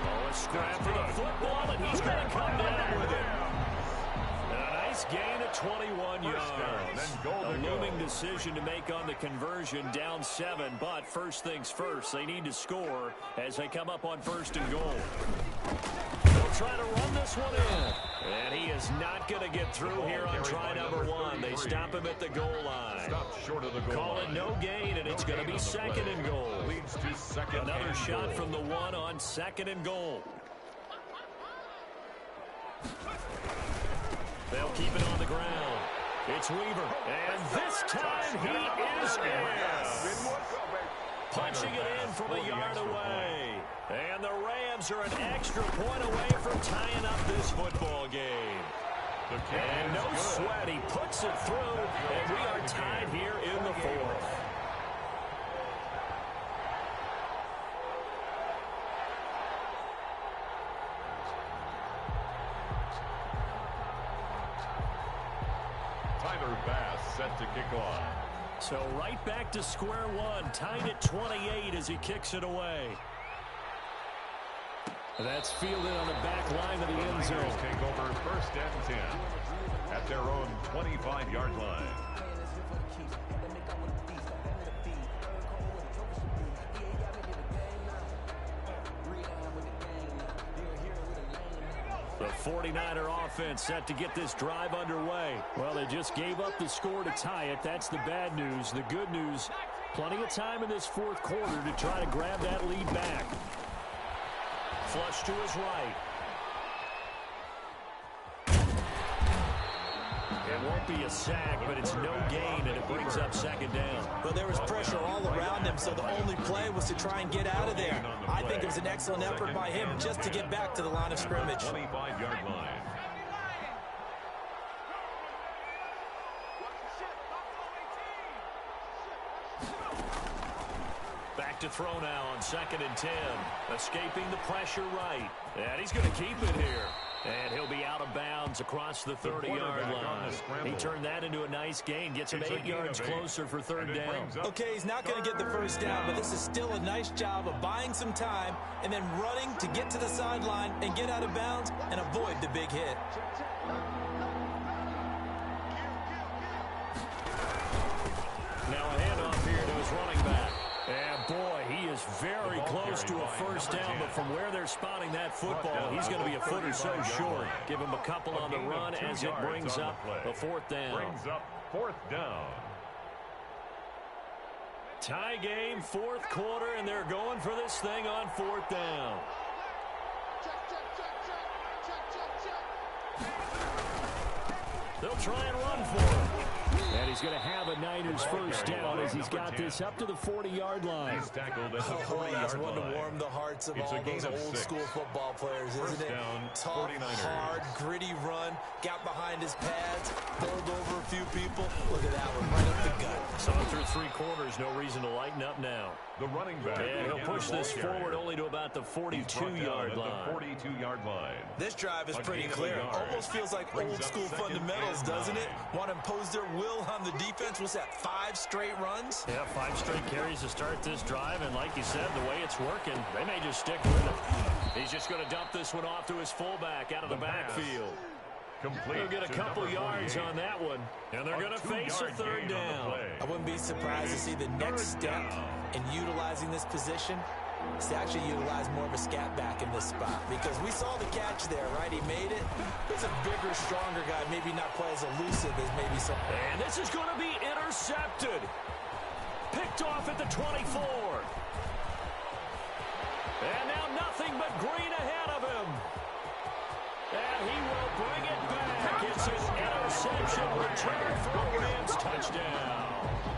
Oh, a scrap for the football, and he's going to come down with it. Nice gain of 21 yards. A looming decision to make on the conversion, down 7, but first things first, they need to score as they come up on 1st and goal. They'll try to run this one in. And he is not going to get through here on try number 1. They stop him at the goal line. Short of the goal Call it no gain, and it's going to be 2nd and goal. Leads to 2nd. Another shot from the 1 on 2nd and goal. They'll keep it on the ground. It's Weaver. And this time he is in. Punching it in from a yard away. And the Rams are an extra point away from tying up this football game. And no sweat. He puts it through. And we are tied here in the 4th. Set to kick off. So right back to square one, tied at 28 as he kicks it away. That's fielded on the back line of the end zone. Take over 1st and 10 at their own 25-yard line. The 49er offense set to get this drive underway. Well, they just gave up the score to tie it. That's the bad news. The good news, plenty of time in this 4th quarter to try to grab that lead back. Flush to his right. It won't be a sack, but it's no gain, and it brings up 2nd down. Well, there was pressure all around him, so the only play was to try and get out of there. I think it was an excellent effort by him just to get back to the line of scrimmage. 25-yard line. Back to throw now on 2nd and 10. Escaping the pressure right. And he's going to keep it here. And he'll be out of bounds across the 30-yard line. He turned that into a nice gain. Gets him 8 yards closer for 3rd down. Okay, he's not going to get the first down, but this is still a nice job of buying some time and then running to get to the sideline and get out of bounds and avoid the big hit. Now a handoff here to his running back. And boy, he is very close to a first down, but from where they're spotting that football, he's going to be a foot or so short. Give him a couple on the run as it brings up a 4th down. Brings up 4th down. Tie game, 4th quarter, and they're going for this thing on 4th down. They'll try and run for it. And he's going to have a Niners first down as he's got this up to the 40-yard line. He's tackled at the 40-yard line. That's one to warm the hearts of all those old-school football players, isn't it? Tough, hard, gritty run, got behind his pads, bowled over a few people. Look at that one, right up the gut. So through 3 quarters, no reason to lighten up now. The running back. And he'll push this forward only to about the 42-yard line. The 42-yard line. This drive is pretty clear. Almost feels like old-school fundamentals, doesn't it? Want to impose their will on the defense. Was that 5 straight runs? Yeah, 5 straight carries to start this drive, and like you said, the way it's working, they may just stick with it. He's just going to dump this one off to his fullback out of the backfield. He'll get a couple yards on that one, and they're going to face a 3rd down. I wouldn't be surprised to see the next step in utilizing this position is to actually utilize more of a scat back in this spot, because we saw the catch there, right? He made it. It's a bigger, stronger guy, maybe not quite as elusive as maybe some. And this is going to be intercepted. Picked off at the 24. And now nothing but green ahead of him. And he will bring it back. It's an interception. Return for a Rams touchdown.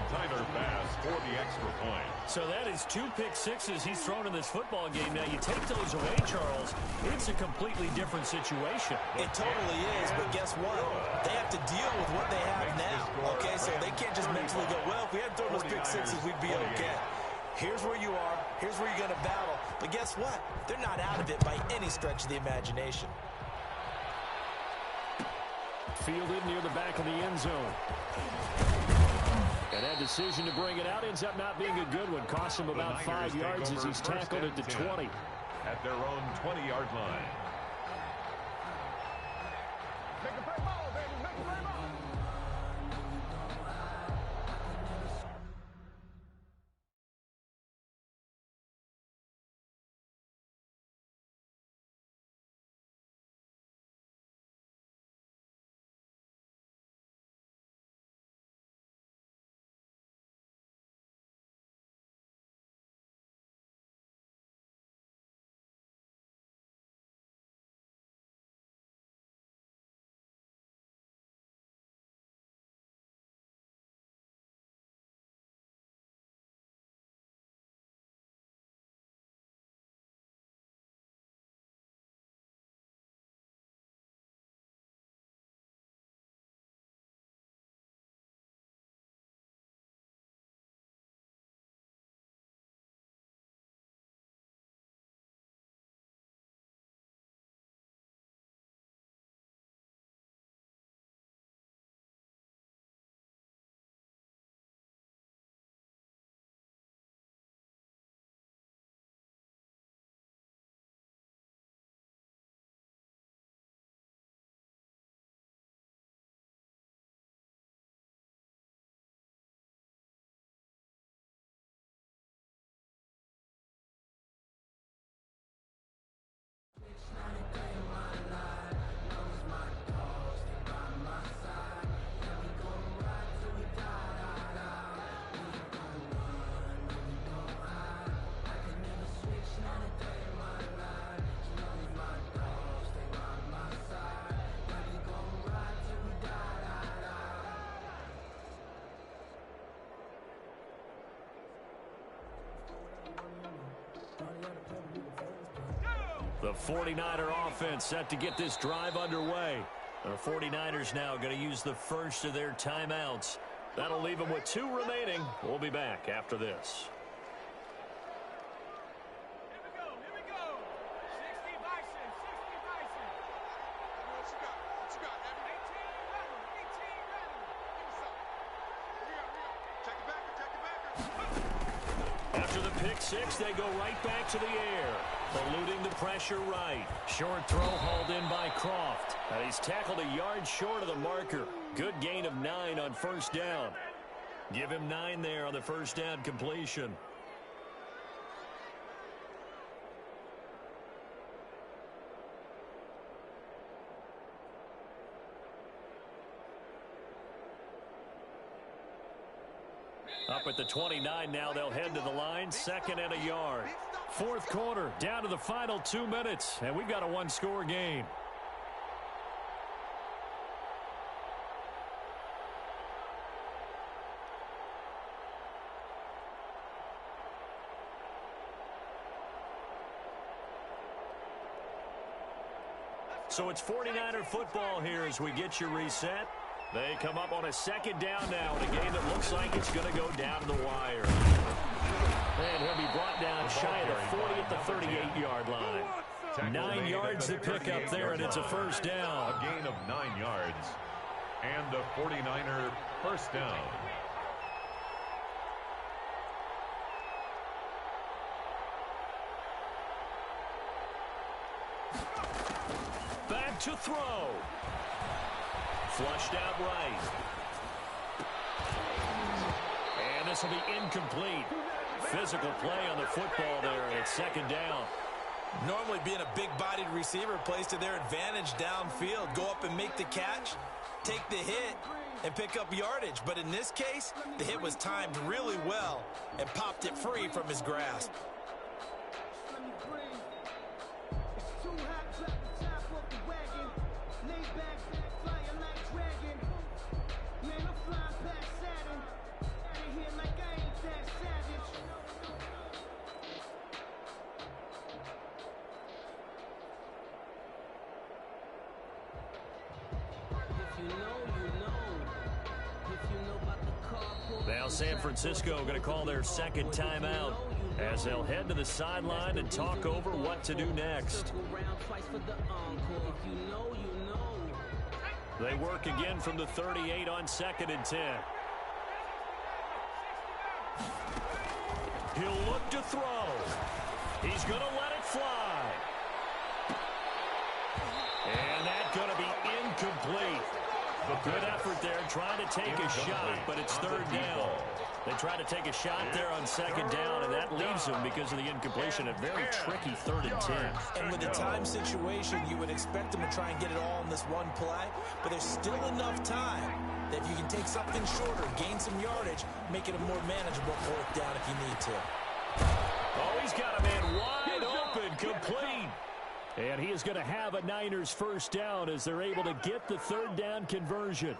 Tyler Bass for the extra point. So that is 2 pick sixes he's thrown in this football game. Now, you take those away, Charles, it's a completely different situation. It totally is, but guess what? They have to deal with what they have now, okay? So they can't just mentally go, well, if we had thrown those pick sixes, we'd be okay. Here's where you are. Here's where you're going to battle. But guess what? They're not out of it by any stretch of the imagination. Fielded near the back of the end zone. And that decision to bring it out ends up not being a good one. Costs him about 5 yards as he's tackled at the 20. At their own 20-yard line. Make a play ball, baby. Make a play ball. The 49er offense set to get this drive underway. The 49ers now going to use the first of their timeouts. That'll leave them with 2 remaining. We'll be back after this. After the pick six, they go right back to the air. Eluding the pressure right. Short throw hauled in by Croft. And he's tackled a yard short of the marker. Good gain of 9 on first down. Give him 9 there on the first down completion. Up at the 29 now, they'll head to the line. 2nd and a yard. 4th quarter, down to the final 2 minutes, and we've got a 1-score game. So it's 49er football here as we get you reset. They come up on a 2nd down now in a game that looks like it's going to go down to the wire. And he'll be brought down shy of the 40 at the 38-yard line. 9 yards to pick up there, and it's a first down. A gain of 9 yards. And a 49er first down. Back to throw. Flushed out right. And this will be incomplete. Physical play on the football there, and it's 2nd down. Normally being a big-bodied receiver plays to their advantage downfield. Go up and make the catch, take the hit, and pick up yardage. But in this case, the hit was timed really well and popped it free from his grasp. It's too hot, drop the top off the wagon. Lay back, flying like dragon. Now San Francisco going to call their second timeout as they'll head to the sideline and talk over what to do next. They work again from the 38 on 2nd and 10. He'll look to throw. He's going to let it fly. And that's going to be incomplete. Good effort there trying to take a shot, but it's 3rd down. They try to take a shot there on 2nd down, and that leaves them, because of the incompletion, a very tricky 3rd and 10. And with the time situation, you would expect them to try and get it all in this one play, but there's still enough time that if you can take something shorter, gain some yardage, make it a more manageable 4th down if you need to. Oh, he's got a man wide open, complete. And he is going to have a Niners 1st down as they're able to get the 3rd down conversion.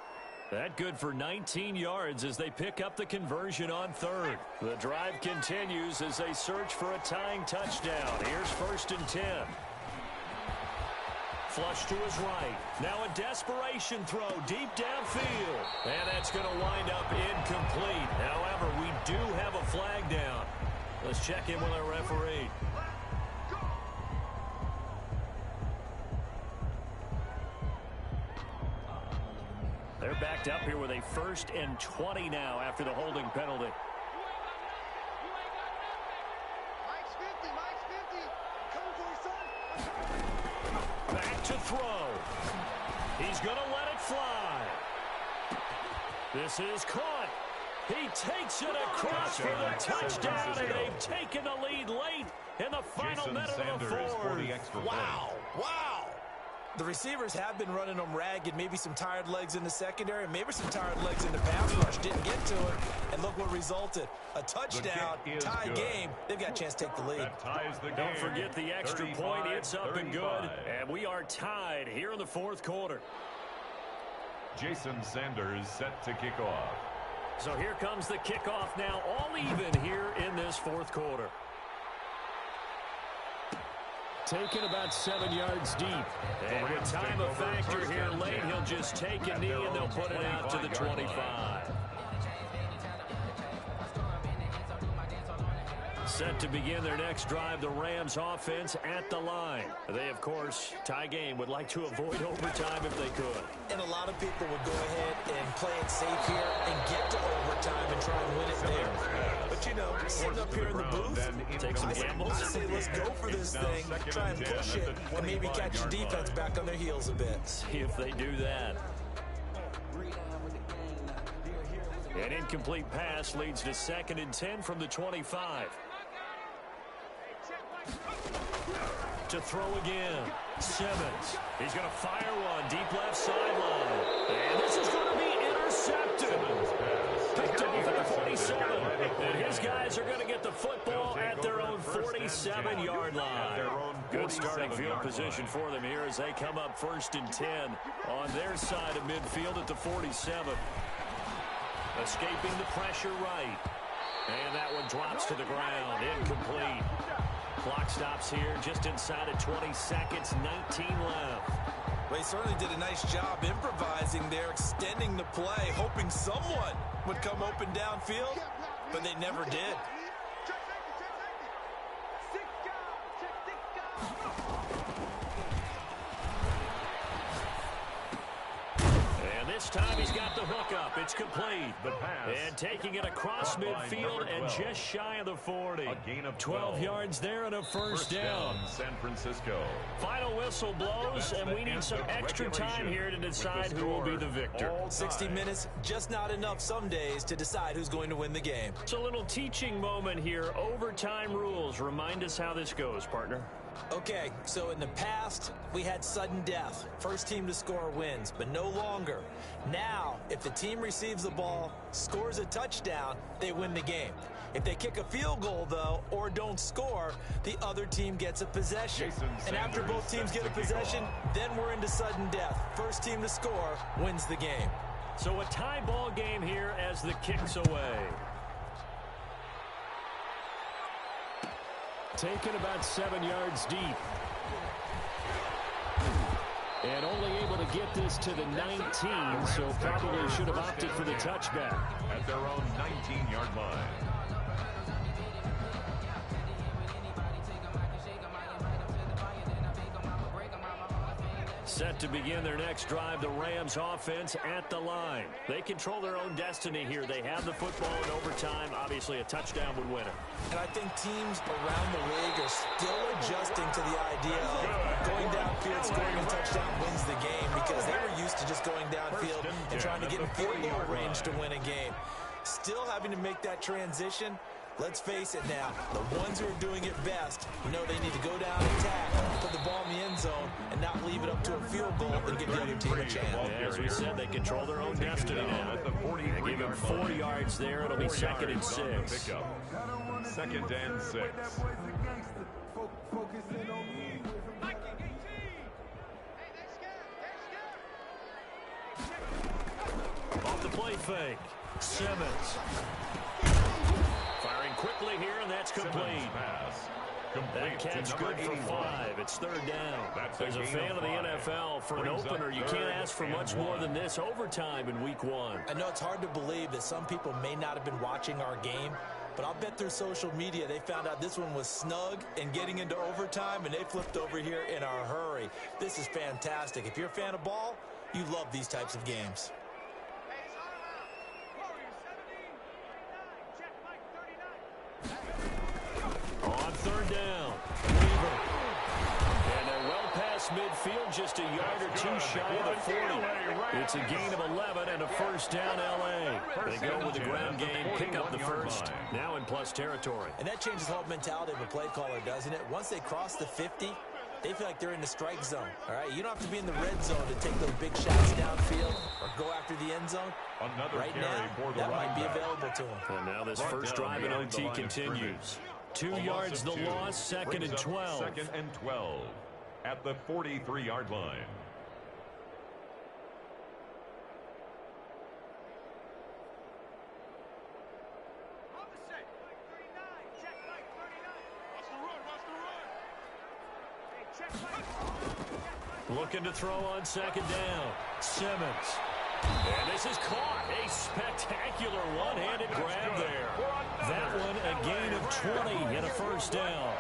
That good for 19 yards as they pick up the conversion on 3rd. The drive continues as they search for a tying touchdown. Here's 1st and 10. Flush to his right. Now a desperation throw deep downfield. And that's going to wind up incomplete. However, we do have a flag down. Let's check in with our referee. They're backed up here with a 1st and 20 now after the holding penalty. Back to throw. He's going to let it fly. This is caught. He takes it across for the touchdown, and they've taken the lead late in the final minute of the 4th. Wow. Wow. The receivers have been running them ragged, maybe some tired legs in the secondary, maybe some tired legs in the pass rush. Didn't get to it, and look what resulted. A touchdown, tie game. They've got a chance to take the lead. Don't forget the extra point. It's up and good, and we are tied here in the 4th quarter. Jason Sanders set to kick off. So here comes the kickoff now, all even here in this 4th quarter. Taken about 7 yards deep. And with time a factor here late, he'll just take a knee and they'll put it out to the 25. Set to begin their next drive, the Rams offense at the line. They, of course, tie game, would like to avoid overtime if they could. And a lot of people would go ahead and play it safe here and get to overtime and try and win it there. But, you know, sitting up here in the booth, take some gambles. I say let's go for this thing, try and push it, and maybe catch the defense back on their heels a bit. See if they do that. An incomplete pass leads to 2nd and 10 from the 25. To throw again. Simmons. He's going to fire one deep left sideline. And this is going to be intercepted. Picked off at the 47. And his guys are going to get the football at their own 47-yard line. Good starting field position for them here as they come up 1st and 10 on their side of midfield at the 47. Escaping the pressure right. And that one drops to the ground. Incomplete. Clock stops here just inside of 20 seconds, 19 left. Well, he certainly did a nice job improvising there, extending the play, hoping someone would come open downfield, but they never did. This time he's got the hook up. It's complete. The pass. And taking it across midfield and just shy of the 40. A gain of 12 yards there and a first down. San Francisco. Final whistle blows, and we need some extra time here to decide who will be the victor. 60 minutes, just not enough some days to decide who's going to win the game. It's a little teaching moment here. Overtime rules. Remind us how this goes, partner. Okay, so in the past, we had sudden death. First team to score wins, but no longer. Now, if the team receives the ball, scores a touchdown, they win the game. If they kick a field goal, though, or don't score, the other team gets a possession. And after both teams get a possession, then we're into sudden death. First team to score wins the game. So a tie ball game here as the kick's away. Taken about 7 yards deep. And only able to get this to the 19, so probably should have opted for the touchback. At their own 19-yard line. Set to begin their next drive, the Rams offense at the line. They control their own destiny here. They have the football in overtime. Obviously, a touchdown would win it. And I think teams around the league are still adjusting to the idea of going downfield, scoring a touchdown wins the game, because they were used to just going downfield and trying to get in field goal range to win a game. Still having to make that transition. Let's face it now, the ones who are doing it best know they need to go down and attack, put the ball in the end zone, and not leave it up to a field goal and give the other team a chance. As we said, they control their own destiny now. They give him 4 yards there. It'll be 2nd and 6. 2nd and 6. Off the play fake. Simmons. Firing quickly here, and that's complete. That catch good for 5. It's 3rd down. As a fan of the NFL, for an opener, you can't ask for much more than this overtime in Week 1. I know it's hard to believe that some people may not have been watching our game, but I'll bet through social media they found out this one was snug and getting into overtime, and they flipped over here in a hurry. This is fantastic. If you're a fan of ball, you love these types of games. On 3rd down, Weaver. And they're well past midfield, just a yard or 2 shy of the 40. It's a gain of 11 and a 1st down L.A. They go with the ground game, pick up the 1st. Now in plus territory. And that changes the whole mentality of a play caller, doesn't it? Once they cross the 50, they feel like they're in the strike zone. All right, you don't have to be in the red zone to take those big shots downfield or go after the end zone. Right now, that might be available to them. And now this first drive in OT continues. 2 yards the loss, 2nd and 12. 2nd and 12 at the 43-yard line. Looking to throw on 2nd down. Simmons. And this is caught. A spectacular one-handed grab there. That one a gain of 20 and a 1st down.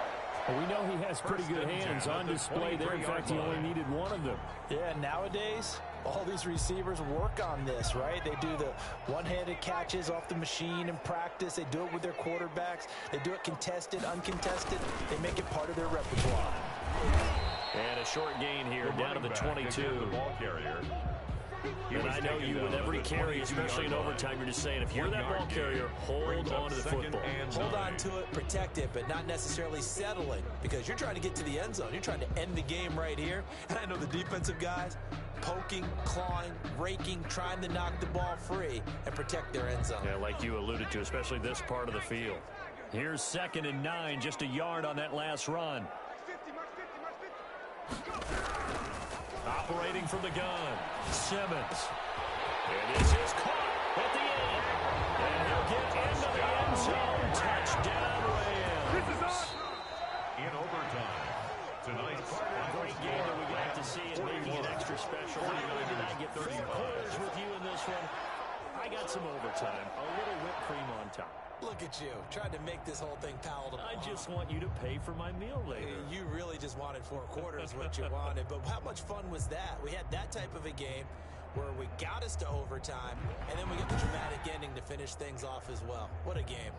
Well, we know he has pretty good hands on display there. In fact, he only needed one of them. Yeah, nowadays, all these receivers work on this, right? They do the one-handed catches off the machine in practice. They do it with their quarterbacks. They do it contested, uncontested. They make it part of their repertoire. And a short gain here, down to the 22. And I know you with every carry, especially in overtime, you're just saying, if you're that ball carrier, hold on to the football. Hold on to it, protect it, but not necessarily settle it, because you're trying to get to the end zone. You're trying to end the game right here. And I know the defensive guys poking, clawing, raking, trying to knock the ball free and protect their end zone. Yeah, like you alluded to, especially this part of the field. Here's 2nd and 9, just a yard on that last run. Operating from the gun, Simmons. And this is caught at the end. And he'll get into the end zone. Touchdown, Rams. In overtime. Tonight's great game that we got to see and making it extra special. Not only did I get 3 quarters with you in this one, I got some overtime. A little whipped cream on top. Look at you, trying to make this whole thing palatable. I just want you to pay for my meal later. You really just wanted 4 quarters, what you wanted. But how much fun was that? We had that type of a game where we got us to overtime, and then we get the dramatic ending to finish things off as well. What a game.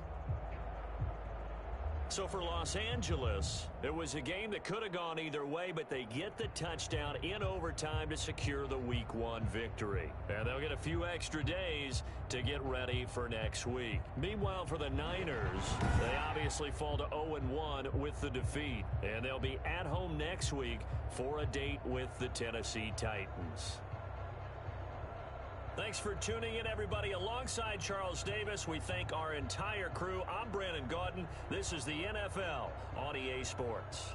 So for Los Angeles, it was a game that could have gone either way, but they get the touchdown in overtime to secure the Week 1 victory. And they'll get a few extra days to get ready for next week. Meanwhile, for the Niners, they obviously fall to 0-1 with the defeat. And they'll be at home next week for a date with the Tennessee Titans. Thanks for tuning in, everybody. Alongside Charles Davis, we thank our entire crew. I'm Brandon Gaudin. This is the NFL on EA Sports.